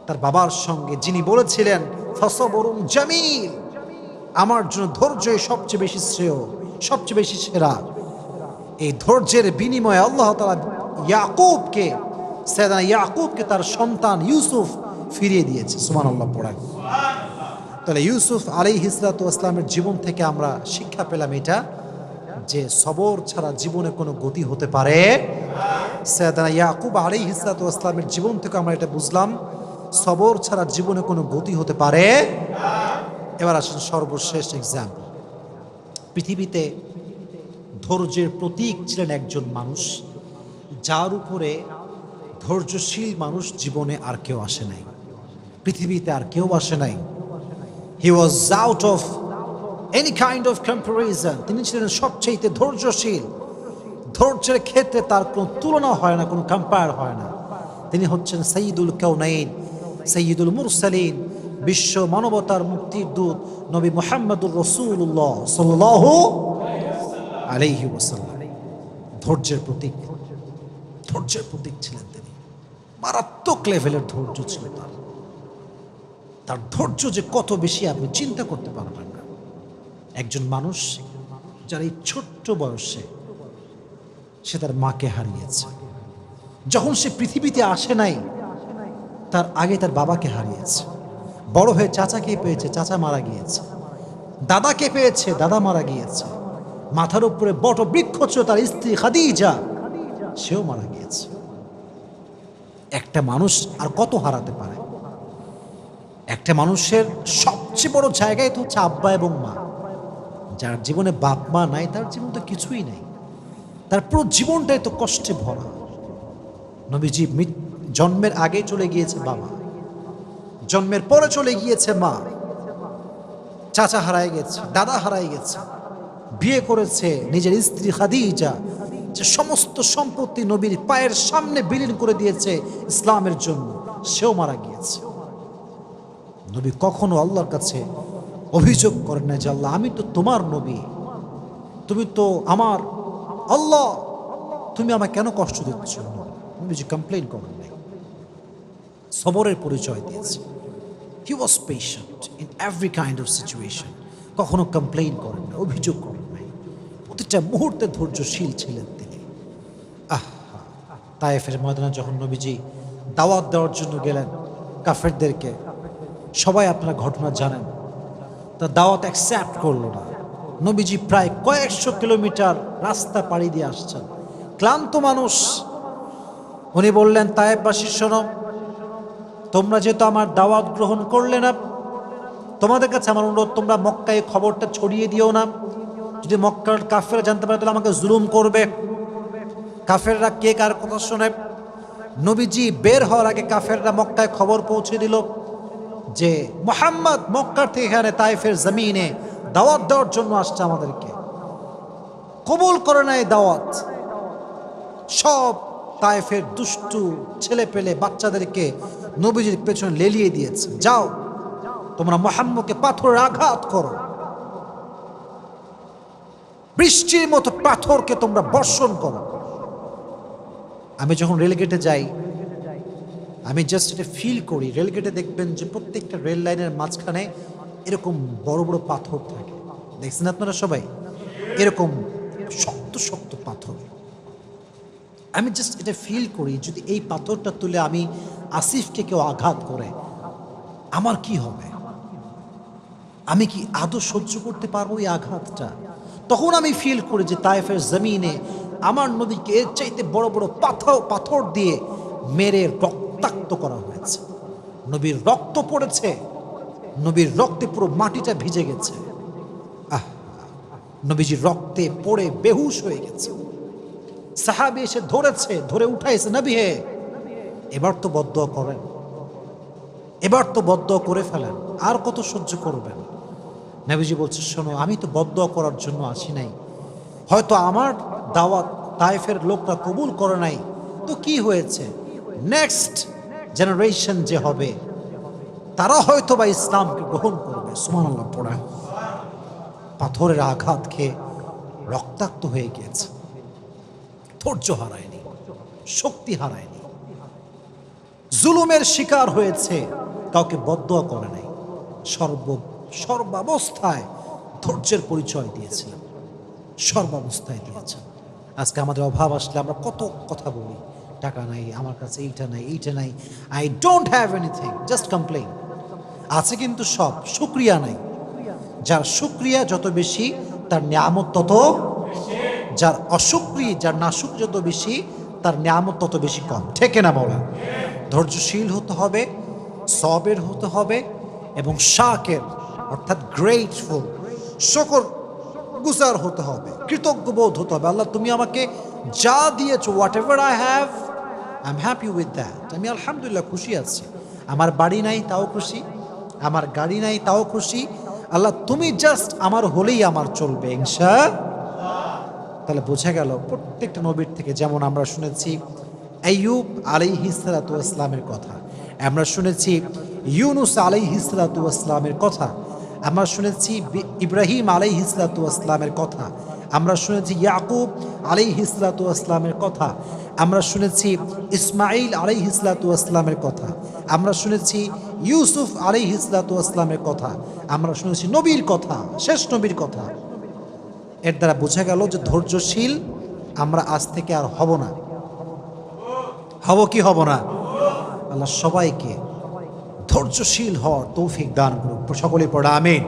তার বাবার সঙ্গে, যিনি বলেছিলেন ফাসবরুন জামিল, আমার জন্য ধৈর্যই সবচেয়ে বেশি শ্রেয়, সবচেয়ে বেশি সেরা, এই ধৈর্যের বিনিময়ে আল্লাহ তাআলা ইয়াকুবকে, সাইয়েদনা ইয়াকুবকে তার সন্তান ইউসুফ ফিরিয়ে দিয়েছে। সুবহানাল্লাহ পড়েন। তাহলে ইউসুফ আলাইহিস সালাতু ওয়াস সালামের জীবন থেকে আমরা শিক্ষা পেলাম এটা, যে সবর ছাড়া জীবনে কোনো গতি হতে পারে। সাইয়েদনা ইয়াকুব আলাইহিস সালাতু ওয়াস সালামের জীবন থেকে আমরা এটা বুঝলাম, সবর ছাড়া জীবনে কোনো গতি হতে পারে। এবার আসুন সর্বশেষ এক্সাম্পল। পৃথিবীতে ধৈর্যের প্রতীক ছিলেন একজন মানুষ, যার উপরে ধৈর্যশীল মানুষ জীবনে আর কেউ আসে নাই, পৃথিবীতে আর কেউ আসে নাই। He was out of any kind of comparison. তিনি ছিলেন সবচেয়ে ধৈর্যশীল। ধৈর্যের ক্ষেত্রে তার কোনো তুলনা হয় না, কোনো কম্পেয়ার হয় না। তিনি হচ্ছেন সাইয়্যিদুল কাউনাইন, সাইয়্যিদুল মুরসালিন, বিশ্ব মানবতার মুক্তির দূত নবী মুহাম্মদুর রাসূলুল্লাহ সাল্লাল্লাহু আলাইহি ওয়াসাল্লাম। ধৈর্যের প্রতীক, ধৈর্যের প্রতীক ছিলেন তিনি। মারাত্মক লেভেলের ধৈর্য ছিল তার। তার ধৈর্য যে কত বেশি আপনি চিন্তা করতে পারবেন না। একজন মানুষ যার এই ছোট্ট বয়সে সে তার মাকে হারিয়েছে, যখন সে পৃথিবীতে আসে নাই তার আগে তার বাবাকে হারিয়েছে, বড় হয়ে চাচাকে পেয়েছে, চাচা মারা গিয়েছে, দাদাকে পেয়েছে, দাদা মারা গিয়েছে, মাথার উপরে বট বৃক্ষ ছিল তার স্ত্রী খাদিজা, সেও মারা গিয়েছে। একটা মানুষ আর কত হারাতে পারে? একটা মানুষের সবচেয়ে বড় জায়গায় তো হচ্ছে আব্বা এবং মা। যার জীবনে বাপ মা নাই তার জীবন তো কিছুই নাই, তার পুরো জীবনটাই তো কষ্টে ভরা। নবীজি জন্মের আগে চলে গিয়েছে বাবা, জন্মের পরে চলে গিয়েছে মা, চাচা হারায় গেছে, দাদা হারায় গেছে, বিয়ে করেছে নিজের স্ত্রী খাদিজা, যে সমস্ত সম্পত্তি নবীর পায়ের সামনে বিলীন করে দিয়েছে ইসলামের জন্য, সেও মারা গিয়েছে। নবী কখনো আল্লাহর কাছে অভিযোগ করেন না যে আল্লাহ আমি তো তোমার নবী, তুমি তো আমার আল্লাহ তুমি আমাকে কেন কষ্ট দিচ্ছ? নবীজি কমপ্লেন করেন নাই, সবরের পরিচয় দিয়েছে। He was patient in every kind of situation. কখনো কমপ্লেন করেন না, অভিযোগ করেন নাই, প্রতিটা মুহূর্তে ধৈর্যশীল ছিলেন তিনি। তায়েফের ময়দানে যখন নবীজি দাওয়াত দেওয়ার জন্য গেলেন কাফেরদেরকে, সবাই আপনারা ঘটনা জানেন, তা দাওয়াত অ্যাকসেপ্ট করলো না। নবীজি প্রায় কয়েকশো কিলোমিটার রাস্তা পাড়ি দিয়ে আসছেন, ক্লান্ত মানুষ। উনি বললেন, তায়েফবাসী শোনো, তোমরা যেহেতু আমার দাওয়াত গ্রহণ করলে না, তোমাদের কাছে আমার অনুরোধ, তোমরা মক্কায় খবরটা ছড়িয়ে দিও না। যদি মক্কার কাফেররা জানতে পারে তাহলে আমাকে জুলুম করবে। কাফেররা কে কার কথা শোনে? নবীজি বের হওয়ার আগে কাফেররা মক্কায় খবর পৌঁছে দিল যে মুহাম্মদ মক্কার থেকে এখানে তায়েফের জমিনে দাওয়াত দেওয়ার জন্য আসছে, আমাদেরকে কবুল করে না এই দাওয়াত। সব তায়েফের দুষ্টু ছেলে পেলে বাচ্চাদেরকে নবীজির পেছনে লেলিয়ে দিয়েছে, যাও তোমরা মুহাম্মদকে পাথরের আঘাত করো, বৃষ্টির মতো পাথরকে তোমরা বর্ষণ করো। আমি যখন রেলগেটে যাই, আমি জাস্ট এটা ফিল করি। রেলগেটে দেখবেন যে প্রত্যেকটা রেল লাইনের মাঝখানে এরকম বড় বড় পাথর থাকে, দেখছেন আপনারা সবাই, এরকম শক্ত শক্ত পাথর। আমি জাস্ট এটা ফিল করি, যদি এই পাথরটা তুলে আমি আসিফকে কেউ আঘাত করে আমার কি হবে? আমি কি আদৌ সহ্য করতে পারবো এই আঘাতটা? তখন আমি ফিল করি যে তায়েফের জমিনে আমার নবীকে এর চাইতে বড় বড় পাথর দিয়ে মেরে রক্তাক্ত করা হয়েছে। নবীর রক্ত পড়েছে, নবীর রক্তে পুরো মাটিটা ভিজে গেছে। নবীজির রক্তে পড়ে বেহুশ হয়ে গেছে। সাহাবী এসে ধরেছে, ধরে উঠাইছে, নবী হে এবার তো বদদুয়া করেন, এবার তো বদদুয়া করে ফেলেন, আর কত সহ্য করবেন? নবীজি বলছে, শোনো, আমি তো বদদুয়া করার জন্য আসি নাই, হয়তো আমার দাওয়াত তায়েফের লোকরা কবুল করে নাই, তো কি হয়েছে, নেক্সট জেনারেশন যে হবে তারা হয়তো বা ইসলামকে গ্রহণ করবে। সুবহানাল্লাহ পড়া। পাথরের আঘাত খেয়ে রক্তাক্ত হয়ে গিয়েছে, ধৈর্য হারায়নি, শক্তি হারায়নি, জুলুমের শিকার হয়েছে, কাউকে বদদুয়া করে নাই, সর্বাবস্থায় ধৈর্যের পরিচয় দিয়েছিলেন, সর্বাবস্থায় দিয়েছেন। আজকে আমাদের অভাব আসলে আমরা কত কথা বলি, টাকা নাই, আমার কাছে এইটা নাই, এইটা নাই, I don't have anything, just complain. আছে কিন্তু সব, শুকরিয়া নাই। যার শুকরিয়া যত বেশি তার নিয়ামত তত, যার অশুকরিয়া, যার নাশুকরিয়া যত বেশি তার নিয়ামত তত বেশি কম। ঠিক না বলা? ধৈর্যশীল হতে হবে, সবের হতে হবে, এবং শাকের অর্থাৎ গ্রেটফুল, শুকর গুজার হতে হবে, কৃতজ্ঞ বোধ হতে হবে। আল্লাহ তুমি আমাকে যা দিয়েছো, what ever I have, I am happy with that. আমি আলহামদুলিল্লাহ খুশি আছি। আমার বাড়ি নাই তাও খুশি, আমার গাড়ি নাই তাও খুশি। আল্লাহ তুমি জাস্ট আমার হলেই আমার চলবে ইনশাআল্লাহ। তাহলে বোঝা গেল প্রত্যেকটা নবীর থেকে, যেমন আমরা শুনেছি আইয়ুব আলাইহিস সালাতু ওয়াস সালামের কথা, আমরা শুনেছি ইউনুস আলাইহিস সালাতু ওয়াস সালামের কথা, আমরা শুনেছি ইব্রাহিম আলাইহিস সালাতু ওয়াস সালামের কথা, আমরা শুনেছি ইয়াকুব আলাইহিস সালাতু ওয়াস সালামের কথা, আমরা শুনেছি ইসমাঈল আলাইহিস সালাতু ওয়াস সালামের কথা, আমরা শুনেছি ইউসুফ আলাইহিস সালাতু ওয়াস সালামের কথা, আমরা শুনেছি নবীর কথা, শেষ নবীর কথা। এর দ্বারা বোঝা গেল যে ধৈর্যশীল আমরা আজ থেকে আর হব না। হব কি হব না? আল্লাহ সবাইকে ধৈর্যশীল হওয়ার তৌফিক দান করুক, সকলে পড়া আমিন।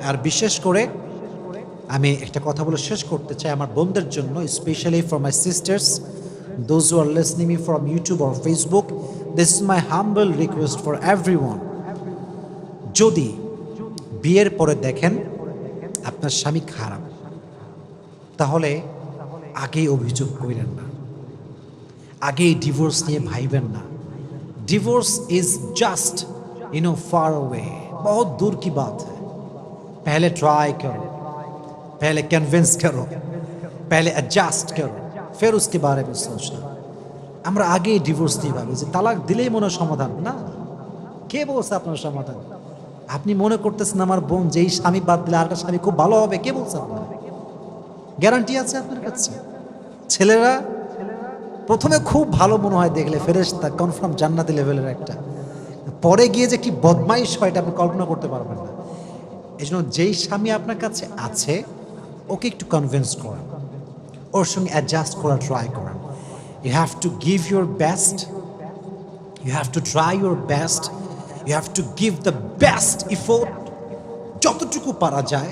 আর বিশেষ করে আমি একটা কথা বলে শেষ করতে চাই আমার বোনদের জন্য, specially for my sisters, those who R listening me from YouTube or Facebook, this is my humble request for everyone. যদি বিয়ের পরে দেখেন আপনার স্বামী খারাপ, তাহলে আগেই অভিযোগ করেন না, আগেই ডিভোর্স নিয়ে ভাইবেন না। Divorce is just far away, बहुत दूर की बात है। पहले ट्राई करो, पहले कन्विंस करो, पहले एडजस्ट करो, फिर उसके बारे में सोचना। আমরা আগেই ডিভোর্স দিয়ে ভাবি যে তালাক দিলেই মনে সমাধান। না, কে বলছে আপনার সমাধান? আপনি মনে করতেছেন আমার বোন যেই স্বামী বাদ দিলে আরেকটা স্বামী খুব ভালো হবে, কে বলছে আপনার? গ্যারান্টি আছে আপনার কাছে? ছেলেরা প্রথমে খুব ভালো মনে হয় দেখলে, ফেরেশতা, কনফার্ম জান্নাতি লেভেলের একটা, পরে গিয়ে যে কি বদমাইশ হয় এটা আপনি কল্পনা করতে পারবেন না। এই জন্য যেই স্বামী আপনার কাছে আছে ওকে একটু কনভিন্স করেন, ওর সঙ্গে অ্যাডজাস্ট করার ট্রাই করেন। You have to give your best, you have to try your best, you have to give the best effort. যতটুকু পারা যায়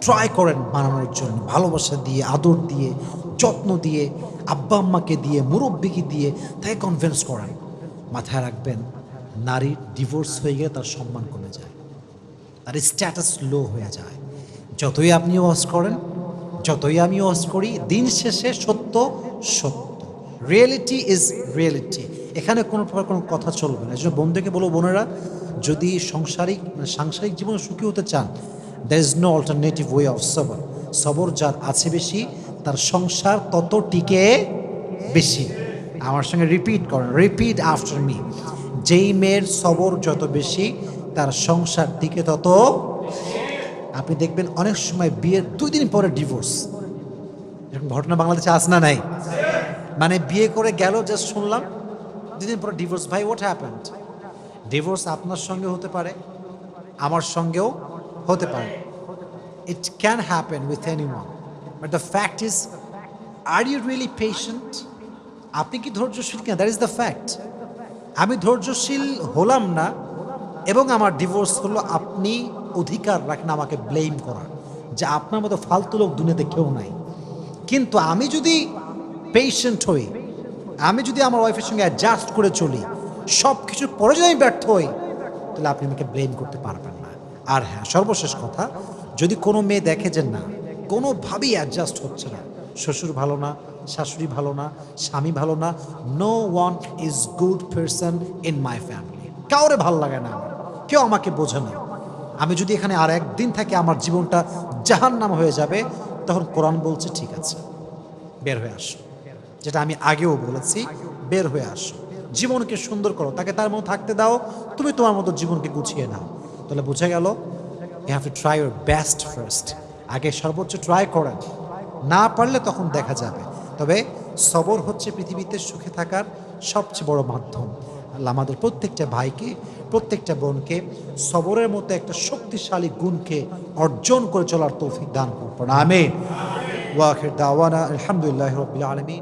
ট্রাই করেন বানানোর জন্য, ভালোবাসা দিয়ে, আদর দিয়ে, যত্ন দিয়ে, আব্বা আম্মাকে দিয়ে, মুরব্বিকে দিয়ে তাই কনভিন্স করেন। মাথায় রাখবেন, নারীর ডিভোর্স হয়ে গেলে তার সম্মান কমে যায়, তার স্ট্যাটাস লো হয়ে যায়। যতই আপনি ওয়াজ করেন, যতই আমি ওয়াজ করি, দিন শেষে সত্য সত্য, রিয়েলিটি ইজ রিয়েলিটি। এখানে কোনো প্রকার কোনো কথা চলবে না। এই জন্য বন্ধুকে বলবো, বোনেরা, যদি সাংসারিক জীবনে সুখী হতে চান, there is no alternative way of সবর। সবর যার আছে বেশি, তার সংসার তত টিকে বেশি। আমার সঙ্গে রিপিট করেন, রিপিট আফটার মি। যেই মেয়ের সবর যত বেশি, তার সংসার টিকে তত। আপনি দেখবেন অনেক সময় বিয়ের 2 দিন পরে ডিভোর্স, এরকম ঘটনা বাংলাদেশে আছে না নাই? মানে বিয়ে করে গেল, জাস্ট শুনলাম 2 দিন পরে ডিভোর্স। ভাই, হোয়াট হ্যাপেন্ড? ডিভোর্স আপনার সঙ্গে হতে পারে, আমার সঙ্গেও হতে পারে। It can happen with anyone, but the fact is, are you really patient? আপনি কি ধৈর্যশীল কিনা? That is the fact. আমি ধৈর্যশীল হলাম না এবং আমার ডিভোর্স হলো, আপনি অধিকার রাখেন আমাকে ব্লেম করার, যে আপনার মতো ফালতু লোক দুনিয়াতে কেউ নাই। কিন্তু আমি যদি পেশেন্ট হই, আমি যদি আমার ওয়াইফের সঙ্গে অ্যাডজাস্ট করে চলি, সব কিছুর পরে যদি আমি ব্যর্থ হই, তাহলে আপনি আমাকে ব্লেম করতে পারবেন না। আর হ্যাঁ, সর্বশেষ কথা, যদি কোনো মেয়ে দেখে যে না, কোনোভাবেই অ্যাডজাস্ট হচ্ছে না, শ্বশুর ভালো না, শাশুড়ি ভালো না, স্বামী ভালো না, no one is good person in my family, কাউরে ভালো লাগে না, কেউ আমাকে বোঝে না, আমি যদি এখানে আর একদিন থাকি আমার জীবনটা জাহান্নাম হয়ে যাবে, তখন কোরআন বলছে ঠিক আছে, বের হয়ে আসো। যেটা আমি আগেও বলেছি, বের হয়ে আসো, জীবনকে সুন্দর করো, তাকে তার মতো থাকতে দাও, তুমি তোমার মতো জীবনকে গুছিয়ে নাও। তাহলে বুঝে গেল, you have to try your best first. আগে সর্বোচ্চ ট্রাই করেন, না পারলে তখন দেখা যাবে। তবে সবর হচ্ছে পৃথিবীতে সুখে থাকার সবচেয়ে বড় মাধ্যম। আল্লাহ আমাদের প্রত্যেকটা ভাইকে, প্রত্যেকটা বোনকে সবরের মতো একটা শক্তিশালী গুণকে অর্জন করে চলার তৌফিক দান করুন। আমিন। ওয়া আখির দাওয়ানা আলহামদুলিল্লাহি রাব্বিল আলামিন।